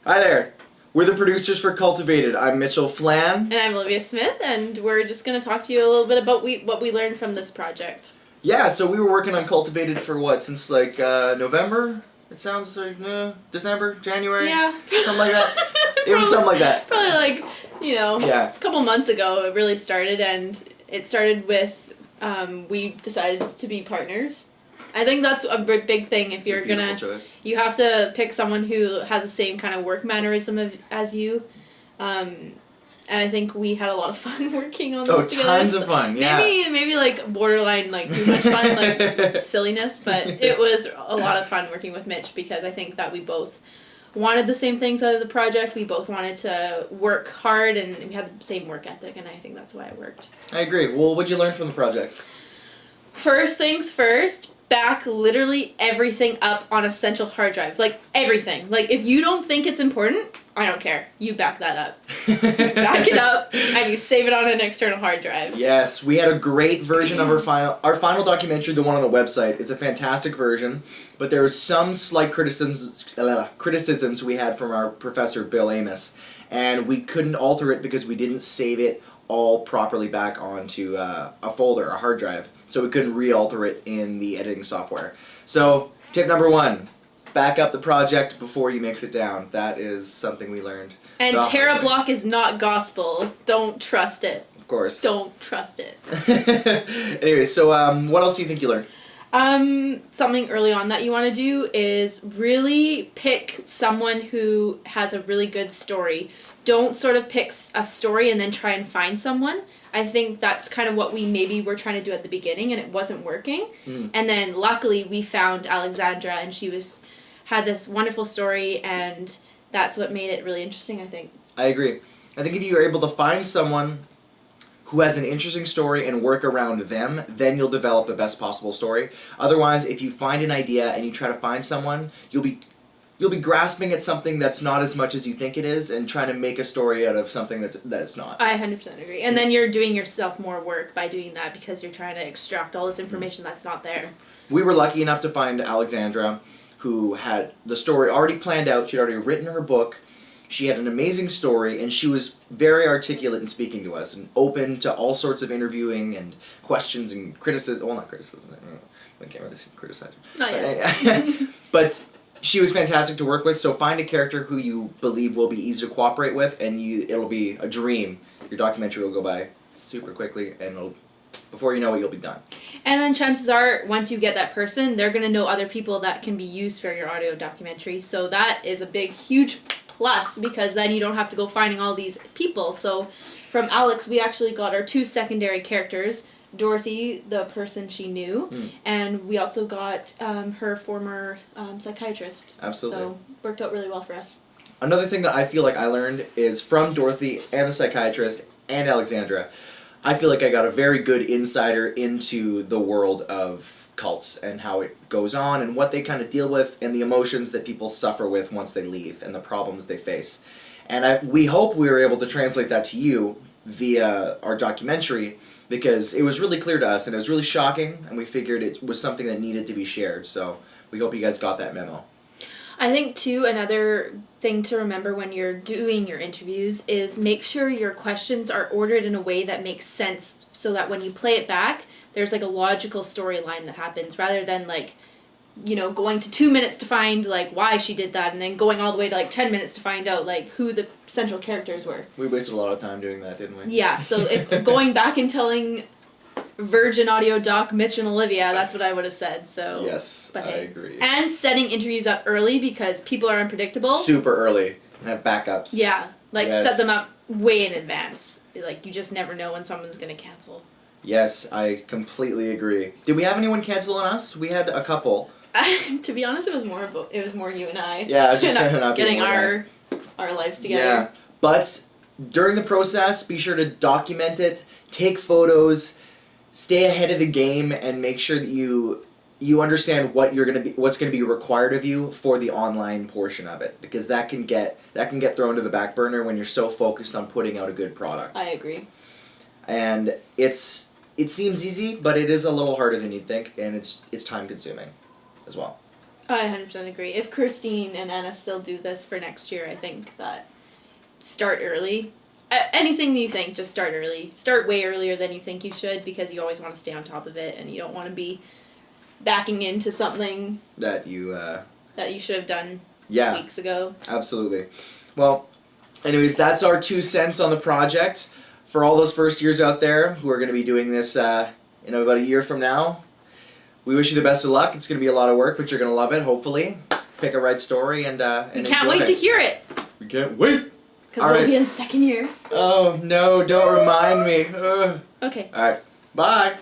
Hi there. We're the producers for Cultivated. I'm Mitchell Flan. And I'm Olivia Smith, and we're just going to talk to you a little bit about what we learned from this project. Yeah, so we were working on Cultivated for what, since like November? It sounds like December, January? Yeah. Something like that. It was something like that. Probably like, a couple months ago it really started, and it started with we decided to be partners. I think that's a big thing if you're gonna. Choice. You have to pick someone who has the same kind of work mannerism as you. And I think we had a lot of fun working on this together. Oh, tons of fun, yeah. Maybe like borderline like too much fun, like silliness, but it was a lot of fun working with Mitch because I think that we both wanted the same things out of the project. We both wanted to work hard and we had the same work ethic, and I think that's why it worked. I agree. Well, what'd you learn from the project? First things first, back literally everything up on a central hard drive. Like everything. Like if you don't think it's important, I don't care. You back that up. You back it up and you save it on an external hard drive. Yes, we had a great version of our final documentary, the one on the website. It's a fantastic version, but there were some slight criticisms we had from our professor, Bill Amos, and we couldn't alter it because we didn't save it all properly back onto a folder, a hard drive, so we couldn't re-alter it in the editing software. So, tip number 1. Back up the project before you mix it down. That is something we learned. And TerraBlock is not gospel. Don't trust it. Of course. Don't trust it. Anyway, so what else do you think you learned? Something early on that you want to do is really pick someone who has a really good story. Don't sort of pick a story and then try and find someone. I think that's kind of what we maybe were trying to do at the beginning and it wasn't working. And then luckily we found Alexandra and she had this wonderful story, and that's what made it really interesting, I think. I agree. I think if you're able to find someone who has an interesting story and work around them, then you'll develop the best possible story. Otherwise, if you find an idea and you try to find someone, you'll be grasping at something that's not as much as you think it is and trying to make a story out of something that it's not. I 100% agree. And then you're doing yourself more work by doing that because you're trying to extract all this information that's not there. We were lucky enough to find Alexandra, who had the story already planned out. She'd already written her book. She had an amazing story, and she was very articulate in speaking to us and open to all sorts of interviewing and questions and criticism. Well, not criticism. I can't really criticize her. Not yet. But she was fantastic to work with, so find a character who you believe will be easy to cooperate with, and it'll be a dream. Your documentary will go by super quickly, and before you know it, you'll be done. And then chances are, once you get that person, they're going to know other people that can be used for your audio documentary. So that is a big, huge plus, because then you don't have to go finding all these people. So from Alex, we actually got our 2 secondary characters. Dorothy, the person she knew, and we also got her former psychiatrist. Absolutely. So worked out really well for us. Another thing that I feel like I learned is from Dorothy and the psychiatrist and Alexandra. I feel like I got a very good insider into the world of cults and how it goes on and what they kind of deal with and the emotions that people suffer with once they leave and the problems they face. And we hope we were able to translate that to you via our documentary, because it was really clear to us and it was really shocking, and we figured it was something that needed to be shared. So we hope you guys got that memo. I think, too, another thing to remember when you're doing your interviews is make sure your questions are ordered in a way that makes sense so that when you play it back, there's like a logical storyline that happens rather than like, going to 2 minutes to find like why she did that and then going all the way to like 10 minutes to find out like who the central characters were. We wasted a lot of time doing that, didn't we? Yeah, so if going back and telling Virgin Audio Doc, Mitch and Olivia, that's what I would have said. So yes, but I hey. agree. And setting interviews up early because people are unpredictable. Super early and have backups. Yeah, Yes. set them up way in advance. Like you just never know when someone's gonna cancel. Yes, I completely agree. Did we have anyone cancel on us? We had a couple. To be honest, it was more you and I. Yeah, just not getting our lives together. Yeah, but during the process, be sure to document it, take photos, stay ahead of the game, and make sure that you understand what's gonna be required of you for the online portion of it, because that can get thrown to the back burner when you're so focused on putting out a good product. I agree. And it seems easy, but it is a little harder than you'd think, and it's time consuming as well. I 100% agree. If Christine and Anna still do this for next year, I think that start early. Anything that you think, just start early. Start way earlier than you think you should, because you always want to stay on top of it, and you don't want to be backing into something that you should have done yeah, weeks ago. absolutely. Well, anyways, that's our 2 cents on the project. For all those first years out there who are going to be doing this in about a year from now, we wish you the best of luck. It's going to be a lot of work, but you're going to love it, hopefully. Pick a right story and We can't enjoy wait it. to hear it, We can't wait. because All we'll right. be in second year. Oh, no, don't remind me. Ugh. Okay. All right, bye.